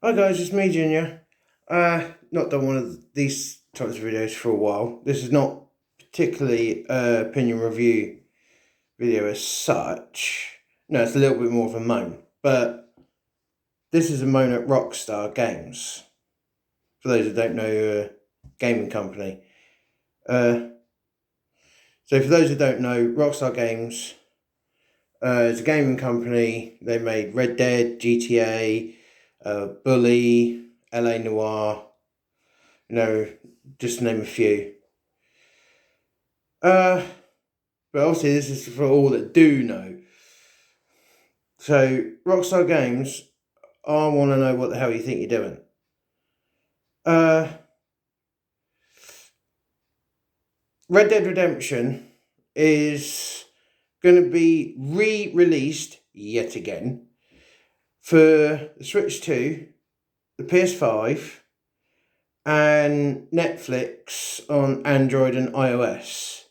Hi guys, it's me, Junior. Not done one of these types of videos for a while. This is not particularly opinion review video as such. No, it's a little bit more of a moan. But this is a moan at Rockstar Games. For those who don't know, gaming company. Uh, so for those who don't know, Rockstar Games is a gaming company. They made Red Dead, GTA, Bully, LA Noire. Just to name a few. Uh, but obviously this is for all that do know. So, Rockstar Games, I want to know what the hell you think you're doing. Uh, Red Dead Redemption is going to be re-released yet again for the Switch 2, the PS5, and Netflix on Android and iOS.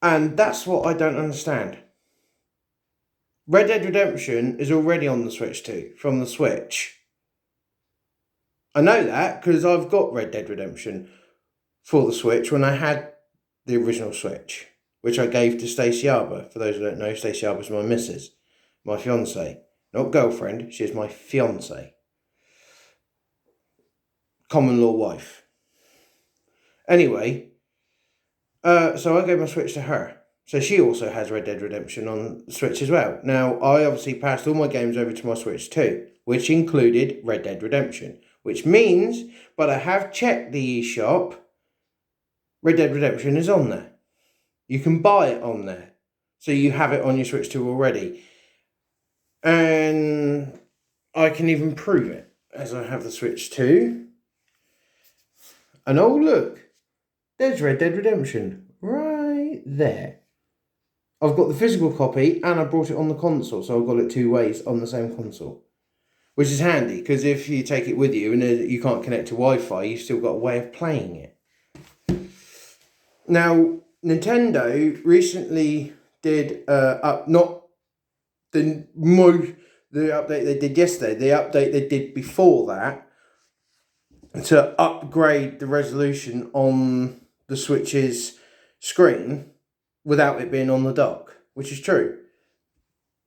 And that's what I don't understand. Red Dead Redemption is already on the Switch 2 from the Switch. I know that because I've got Red Dead Redemption for the Switch when I had the original Switch, which I gave to Stacey Arbor. For those who don't know, Stacey Arbor is my missus, my fiance. Not girlfriend, she is my fiance. Common law wife. Anyway, so I gave my Switch to her. So she also has Red Dead Redemption on Switch as well. Now, I obviously passed all my games over to my Switch too, which included Red Dead Redemption. Which means, but I have checked the eShop, Red Dead Redemption is on there. You can buy it on there. So you have it on your Switch 2 already. And I can even prove it, as I have the Switch 2. And oh look, there's Red Dead Redemption right there. I've got the physical copy and I brought it on the console, so I've got it two ways on the same console. Which is handy, because if you take it with you and you can't connect to Wi-Fi, you've still got a way of playing it. Now, Nintendo recently did not the update they did yesterday, the update they did before that to upgrade the resolution on the Switch's screen without it being on the dock, which is true.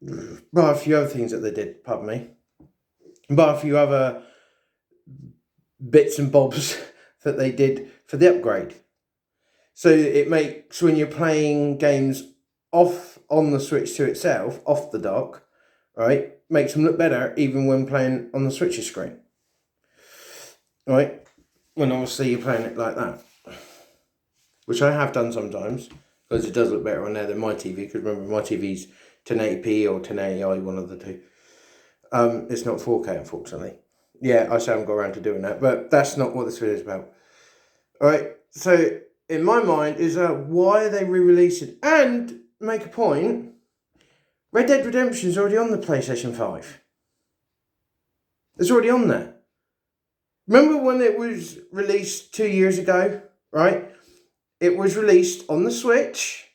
But a few other things that they did, pardon me. But a few other bits and bobs that they did for the upgrade. So it makes, when you're playing games off on the Switch 2 itself, off the dock, right, makes them look better even when playing on the Switch's screen. Right? When obviously you're playing it like that. Which I have done sometimes, because it does look better on there than my TV, because remember my TV's 1080p or 1080i, one of the two. It's not 4K, unfortunately. Yeah, I still haven't got around to doing that, but that's not what this video is about. Alright, so in my mind is why are they re-releasing? And make a point, Red Dead Redemption is already on the PlayStation 5. It's already on there. Remember when it was released 2 years ago, right? It was released on the Switch,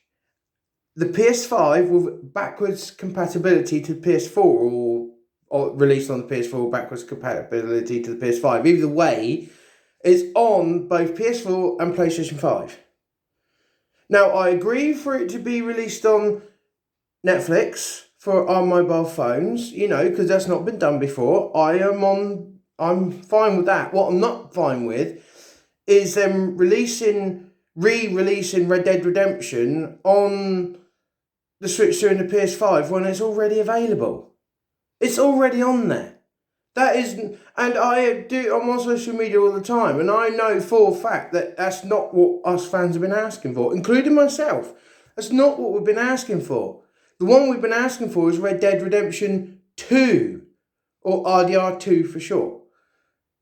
the PS5 with backwards compatibility to PS4, or released on the PS4 backwards compatibility to the PS5. Either way, it's on both PS4 and PlayStation 5. Now, I agree for it to be released on Netflix for our mobile phones, because that's not been done before. I'm fine with that. What I'm not fine with is them re-releasing Red Dead Redemption on the Switch 2 and the PS5 when it's already available. It's already on there. That isn't, and I do, I'm on social media all the time, and I know for a fact that that's not what us fans have been asking for, including myself. That's not what we've been asking for. The one we've been asking for is Red Dead Redemption 2, or RDR2 for short,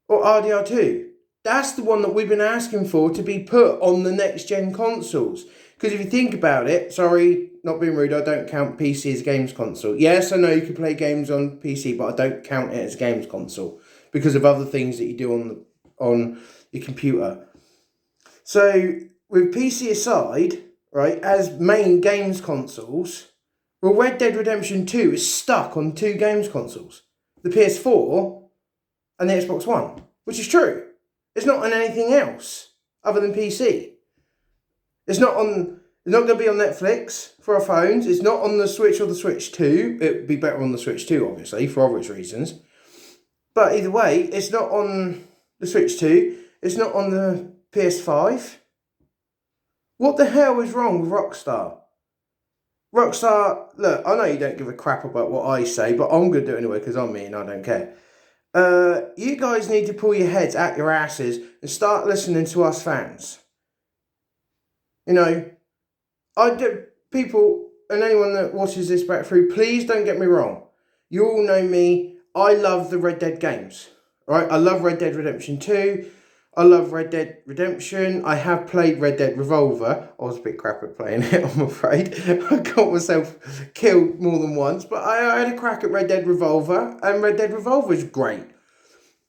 or RDR2. That's the one that we've been asking for to be put on the next gen consoles. Because if you think about it, sorry, not being rude, I don't count PC as a games console. Yes, I know you can play games on PC, but I don't count it as a games console because of other things that you do on your computer. So with PC aside, right, as main games consoles, Well, Red Dead Redemption 2 is stuck on two games consoles, the PS4 and the Xbox One, which is true. It's not on anything else other than PC. It's not going to be on Netflix for our phones. It's not on the Switch or the Switch 2. It would be better on the Switch 2, obviously, for obvious reasons. But either way, it's not on the Switch 2. It's not on the PS5. What the hell is wrong with Rockstar? Rockstar, look, I know you don't give a crap about what I say, but I'm going to do it anyway because I'm me and I don't care. You guys need to pull your heads out your asses and start listening to us fans. You know, people and anyone that watches this back through, please don't get me wrong. You all know me. I love the Red Dead games, right? I love Red Dead Redemption 2. I love Red Dead Redemption. I have played Red Dead Revolver. I was a bit crap at playing it, I'm afraid. I got myself killed more than once, but I had a crack at Red Dead Revolver, and Red Dead Revolver is great.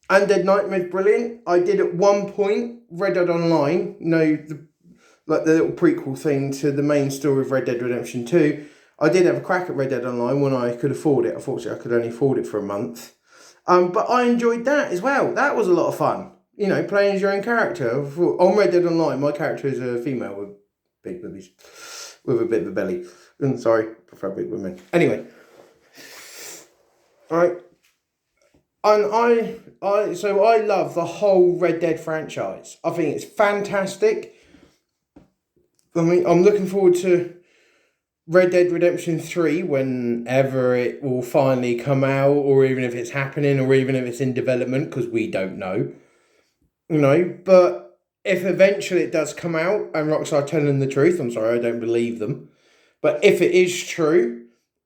Undead Nightmare is brilliant. I did at one point Red Dead Online, the little prequel thing to the main story of Red Dead Redemption 2. I did have a crack at Red Dead Online when I could afford it. Unfortunately, I could only afford it for a month. But I enjoyed that as well. That was a lot of fun. You know, playing as your own character. On Red Dead Online, my character is a female with big boobies. With a bit of a belly. Sorry, prefer big women. Anyway. Alright. And I love the whole Red Dead franchise. I think it's fantastic. I mean, I'm looking forward to Red Dead Redemption 3 whenever it will finally come out, or even if it's happening, or even if it's in development, because we don't know. You know, but if eventually it does come out and Rockstar telling the truth, I'm sorry, I don't believe them. But if it is true,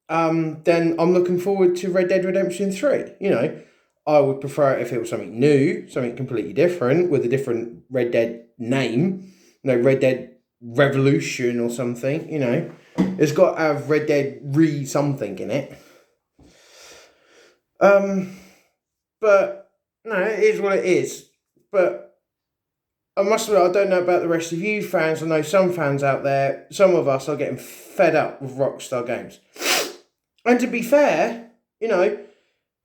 then I'm looking forward to Red Dead Redemption 3. You know, I would prefer it if it was something new, something completely different, with a different Red Dead name. Red Dead Revolution or something, you know. It's got to have Red Dead something in it. But, no, it is what it is. But I must admit, I don't know about the rest of you fans. I know some fans out there, some of us are getting fed up with Rockstar games. And to be fair, you know,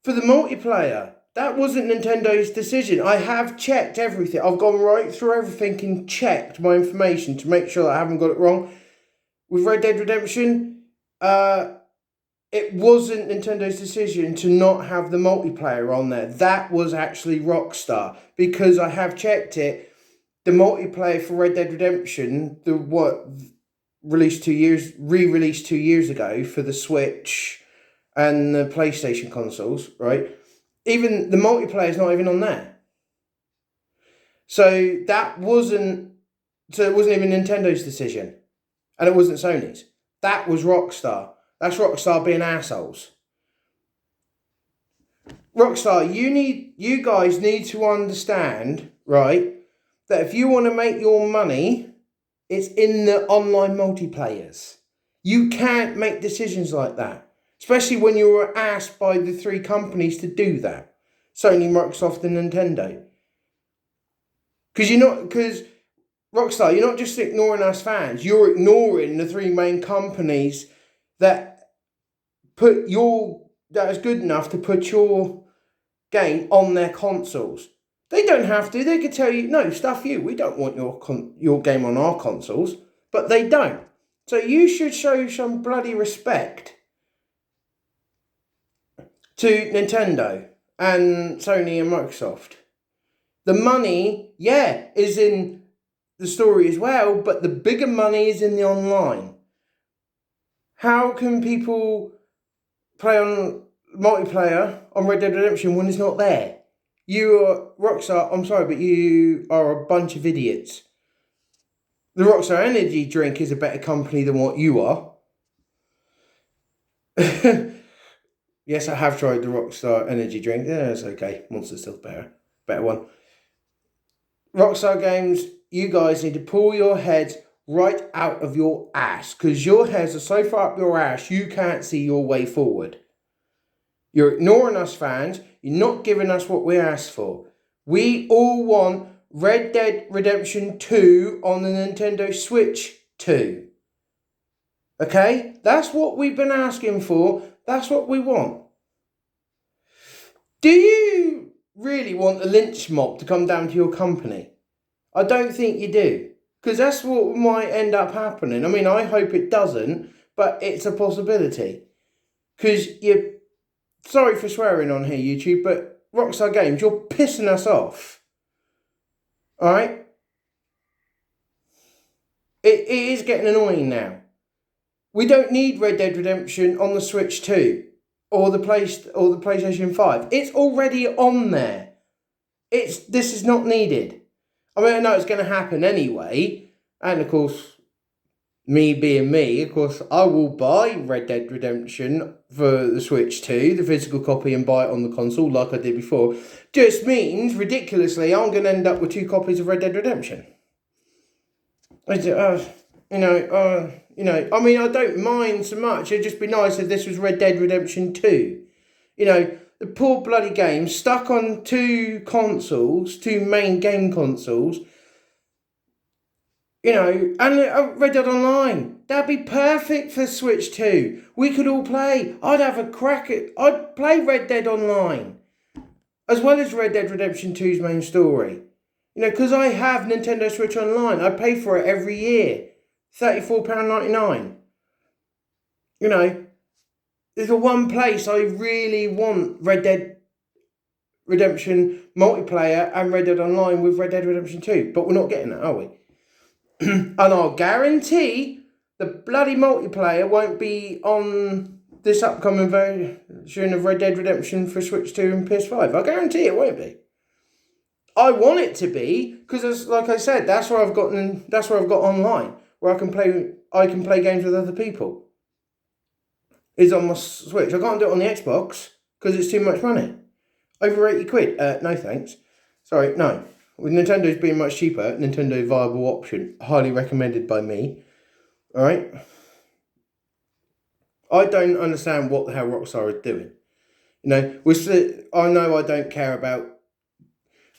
for the multiplayer, that wasn't Nintendo's decision. I have checked everything. I've gone right through everything and checked my information to make sure that I haven't got it wrong. With Red Dead Redemption, it wasn't Nintendo's decision to not have the multiplayer on there. That was actually Rockstar, because I have checked it. The multiplayer for Red Dead Redemption, re-released 2 years ago for the Switch and the PlayStation consoles, right? Even the multiplayer is not even on there. So it wasn't even Nintendo's decision, and it wasn't Sony's. That was Rockstar. That's Rockstar being assholes. Rockstar, you guys need to understand, right, that if you want to make your money, it's in the online multiplayers. You can't make decisions like that, especially when you were asked by the three companies to do that. Sony, Microsoft and Nintendo. Because Rockstar, you're not just ignoring us fans, you're ignoring the three main companies that is good enough to put your game on their consoles. They don't have to. They could tell you, no, stuff you. We don't want your game on our consoles. But they don't. So you should show some bloody respect to Nintendo and Sony and Microsoft. The money, is in the story as well, but the bigger money is in the online. How can people play on multiplayer on Red Dead Redemption when it's not there? You are Rockstar, I'm sorry, but you are a bunch of idiots. The Rockstar Energy drink is a better company than what you are. Yes, I have tried the Rockstar Energy drink. Yeah, it's okay. Monster's still better one. Rockstar Games, you guys need to pull your heads right out of your ass, because your heads are so far up your ass you can't see your way forward. You're ignoring us fans. You're not giving us what we asked for. We all want Red Dead Redemption 2 on the Nintendo Switch 2. Okay? That's what we've been asking for. That's what we want. Do you really want the lynch mob to come down to your company? I don't think you do. Because that's what might end up happening. I mean, I hope it doesn't, but it's a possibility. Because you're... Sorry for swearing on here, YouTube, but Rockstar Games, you're pissing us off. Alright? It is getting annoying now. We don't need Red Dead Redemption on the Switch 2 or the PlayStation 5. It's already on there. This is not needed. I mean, I know it's going to happen anyway. And of course, me being me, of course, I will buy Red Dead Redemption for the Switch 2, the physical copy, and buy it on the console like I did before. Just means, ridiculously, I'm going to end up with 2 copies of Red Dead Redemption. I mean, I don't mind so much. It'd just be nice if this was Red Dead Redemption 2. The poor bloody game, stuck on 2 main game consoles, and Red Dead Online. That'd be perfect for Switch 2. We could all play. I'd play Red Dead Online, as well as Red Dead Redemption 2's main story. Because I have Nintendo Switch Online. I pay for it every year. £34.99. There's the one place I really want Red Dead Redemption multiplayer and Red Dead Online with Red Dead Redemption 2. But we're not getting that, are we? And I'll guarantee the bloody multiplayer won't be on this upcoming version of Red Dead Redemption for Switch 2 and PS5. I guarantee it won't be. I want it to be, because like I said, that's where I've got online, where I can play games with other people. Is on my Switch. I can't do it on the Xbox because it's too much money. Over £80. No thanks. Sorry, no. With Nintendo's being much cheaper, Nintendo viable option, highly recommended by me. Alright? I don't understand what the hell Rockstar is doing. I know I don't care about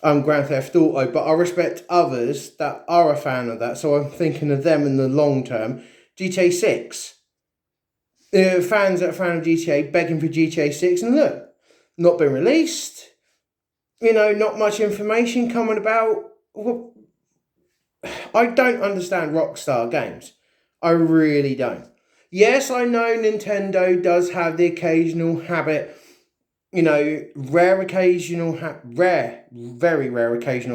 Grand Theft Auto, but I respect others that are a fan of that, so I'm thinking of them in the long term. GTA 6. Fans that are fan of GTA begging for GTA 6, and look, not been released. Not much information coming about. I don't understand Rockstar Games. I really don't. Yes, I know Nintendo does have the occasional habit, very rare occasional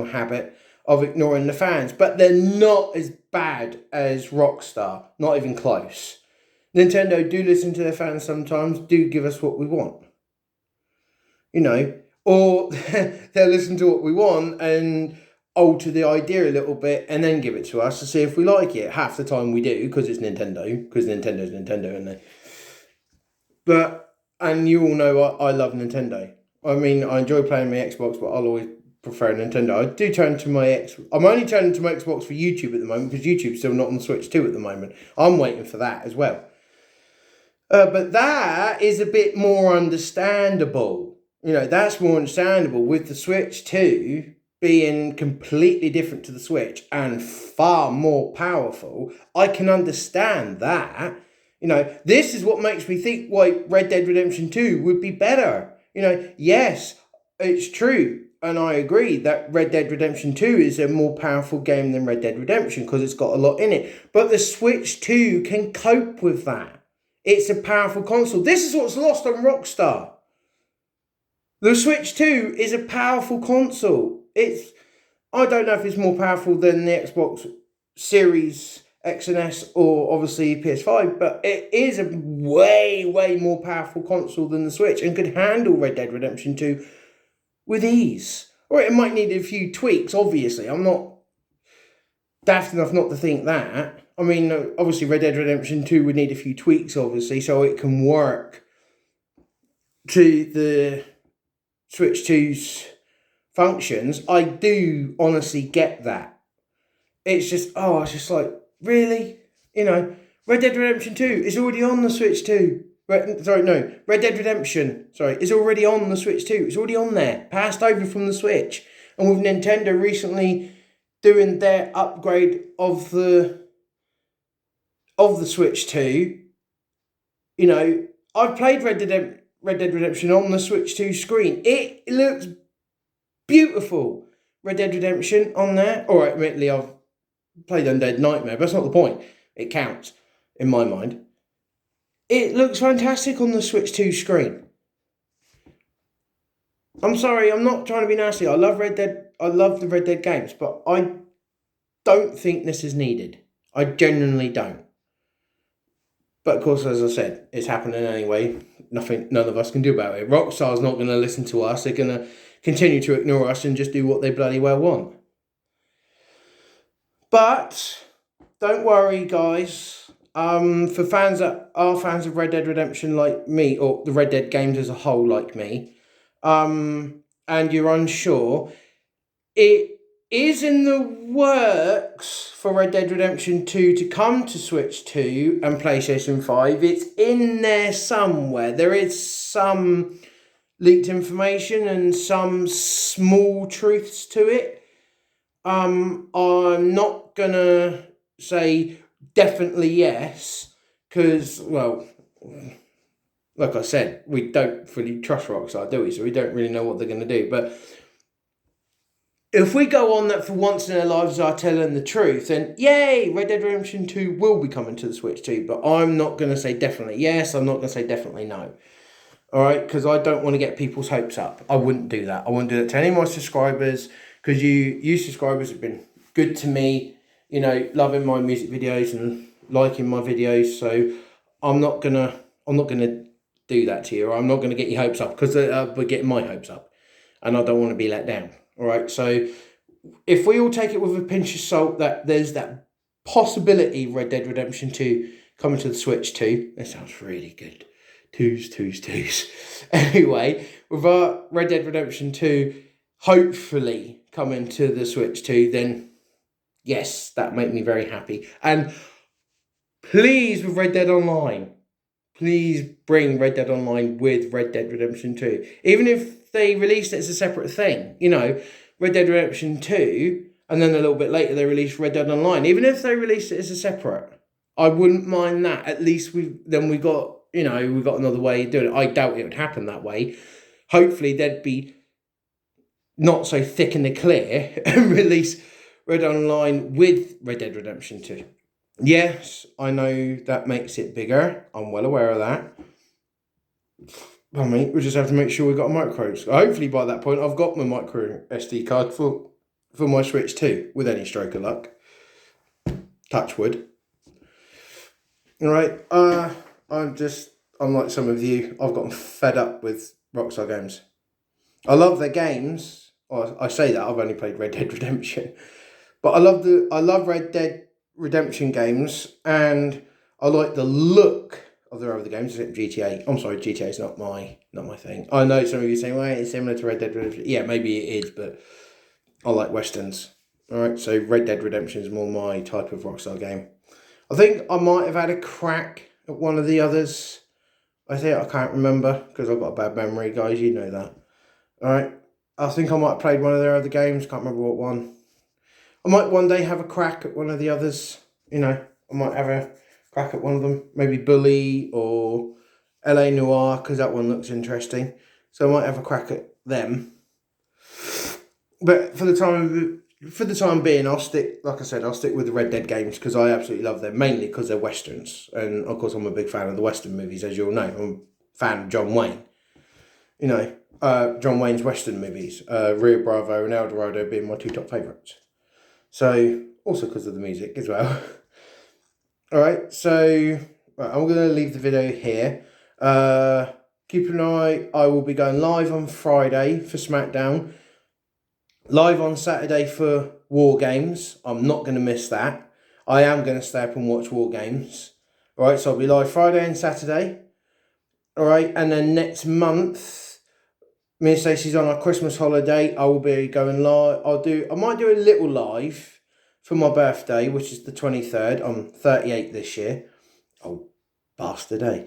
habit of ignoring the fans, but they're not as bad as Rockstar, not even close. Nintendo do listen to their fans sometimes, do give us what we want. Or they'll listen to what we want and alter the idea a little bit and then give it to us to see if we like it. Half the time we do, because it's Nintendo, because Nintendo's Nintendo, isn't it? And you all know I love Nintendo. I mean, I enjoy playing my Xbox, but I'll always prefer Nintendo. I do turn to I'm only turning to my Xbox for YouTube at the moment, because YouTube's still not on the Switch 2 at the moment. I'm waiting for that as well. But that is a bit more understandable. That's more understandable with the Switch 2 being completely different to the Switch and far more powerful. I can understand that. This is what makes me think why Red Dead Redemption 2 would be better. Yes, it's true. And I agree that Red Dead Redemption 2 is a more powerful game than Red Dead Redemption because it's got a lot in it. But the Switch 2 can cope with that. It's a powerful console. This is what's lost on Rockstar. The Switch 2 is a powerful console. I don't know if it's more powerful than the Xbox Series X and S or obviously PS5, but it is a way, way more powerful console than the Switch and could handle Red Dead Redemption 2 with ease. Or it might need a few tweaks, obviously. I'm not daft enough not to think that. I mean, obviously Red Dead Redemption 2 would need a few tweaks, obviously, so it can work to the Switch 2's functions. I do honestly get that. It's just like, really? Red Dead Redemption 2 is already on the Switch 2. Red Dead Redemption, is already on the Switch 2. It's already on there, passed over from the Switch. And with Nintendo recently doing their upgrade of the of the Switch 2, you know, I've played Red Dead Redemption on the Switch 2 screen. It looks beautiful. Red Dead Redemption on there. All right, admittedly, I've played Undead Nightmare, but that's not the point. It counts, in my mind. It looks fantastic on the Switch 2 screen. I'm sorry, I'm not trying to be nasty. I love Red Dead. I love the Red Dead games, but I don't think this is needed. I genuinely don't. But of course, as I said, it's happening anyway. None of us can do about it. Rockstar's not going to listen to us. They're going to continue to ignore us and just do what they bloody well want. But don't worry, guys. For fans that are fans of Red Dead Redemption like me, or the Red Dead games as a whole like me, and you're unsure, it is in the works for Red Dead Redemption 2 to come to Switch 2 and PlayStation 5. It's in there somewhere. There is some leaked information and some small truths to it. I'm not going to say definitely yes, because, well, like I said, we don't fully trust Rockstar, do we? So we don't really know what they're going to do. But if we go on that for once in our lives are telling the truth, then yay, Red Dead Redemption 2 will be coming to the Switch 2. But I'm not going to say definitely yes, I'm not going to say definitely no. Alright, because I don't want to get people's hopes up. I wouldn't do that. I wouldn't do that to any of my subscribers, because you subscribers have been good to me, you know, loving my music videos and liking my videos. So I'm not gonna do that to you, or I'm not gonna get your hopes up, because we're getting my hopes up, and I don't want to be let down. All right, so if we all take it with a pinch of salt that there's that possibility Red Dead Redemption 2 coming to the Switch 2, that sounds really good. Twos. Anyway, with our Red Dead Redemption 2 hopefully coming to the Switch 2, then yes, that make me very happy. And please, with Red Dead Online, please bring Red Dead Online with Red Dead Redemption 2. Even if they released it as a separate thing, you know, Red Dead Redemption 2, and then a little bit later they released Red Dead Online. Even if they released it as a separate, I wouldn't mind that. At least we got another way of doing it. I doubt it would happen that way. Hopefully they'd be not so thick in the clear and release Red Dead Online with Red Dead Redemption 2. Yes, I know that makes it bigger. I'm well aware of that. I mean, we just have to make sure we've got a micro. Hopefully by that point I've got my micro SD card for my Switch 2 with any stroke of luck. Touch wood. Alright, I'm like some of you, I've gotten fed up with Rockstar games. I love their games. I say that, I've only played Red Dead Redemption. But I love Red Dead Redemption games, and I like the look of their other games, except GTA. I'm sorry, GTA is not my thing. I know some of you saying, well, it's similar to Red Dead Redemption. Yeah, maybe it is, but I like Westerns. Alright, so Red Dead Redemption is more my type of Rockstar game. I think I might have had a crack at one of the others. I can't remember, because I've got a bad memory, guys, you know that. Alright, I think I might have played one of their other games, can't remember what one. I might one day have a crack at one of the others, you know, I might have a crack at one of them, maybe Bully or LA Noire, because that one looks interesting. So I might have a crack at them. But for the time being, I'll stick with the Red Dead games, because I absolutely love them, mainly because they're Westerns. And of course I'm a big fan of the Western movies, as you all know. I'm a fan of John Wayne. You know, John Wayne's Western movies, Rio Bravo and El Dorado being my two top favourites. So, also because of the music as well. Alright, so I'm going to leave the video here. Keep an eye, I will be going live on Friday for SmackDown. Live on Saturday for War Games. I'm not going to miss that. I am going to stay up and watch War Games. Alright, so I'll be live Friday and Saturday. Alright, and then next month, me and Stacey's on our Christmas holiday. I will be going live. I might do a little live for my birthday, which is the 23rd. I'm 38 this year. Oh, bastard, eh?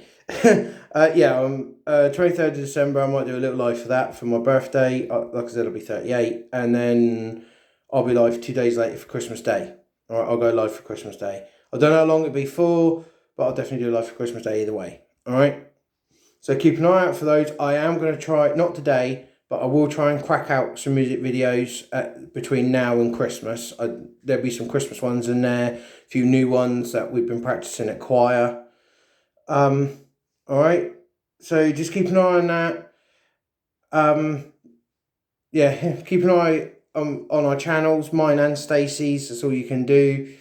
23rd of December, I might do a little live for that for my birthday. Like I said, I'll be 38. And then I'll be live 2 days later for Christmas Day. Alright, I'll go live for Christmas Day. I don't know how long it'll be for, but I'll definitely do a live for Christmas Day either way. All right. So keep an eye out for those. I am going to try, not today, but I will try and crack out some music videos between now and Christmas. There'll be some Christmas ones in there, a few new ones that we've been practicing at choir. All right. So just keep an eye on that. Yeah, keep an eye on our channels, mine and Stacey's. That's all you can do.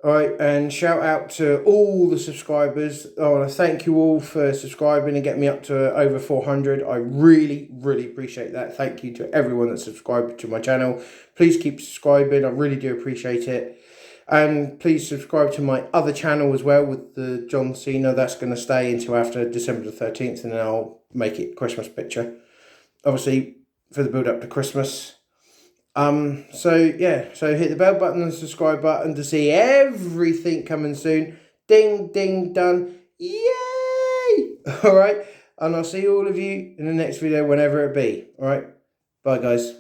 All right, and shout out to all the subscribers. I want to thank you all for subscribing and get me up to over 400. I really, really appreciate that. Thank you to everyone that subscribed to my channel. Please keep subscribing. I really do appreciate it. And please subscribe to my other channel as well with the John Cena. That's going to stay until after December the 13th, and then I'll make it Christmas picture. Obviously, for the build up to Christmas. So hit the bell button and subscribe button to see everything coming soon. Ding, ding, done. Yay! All right. And I'll see all of you in the next video, whenever it be. All right. Bye, guys.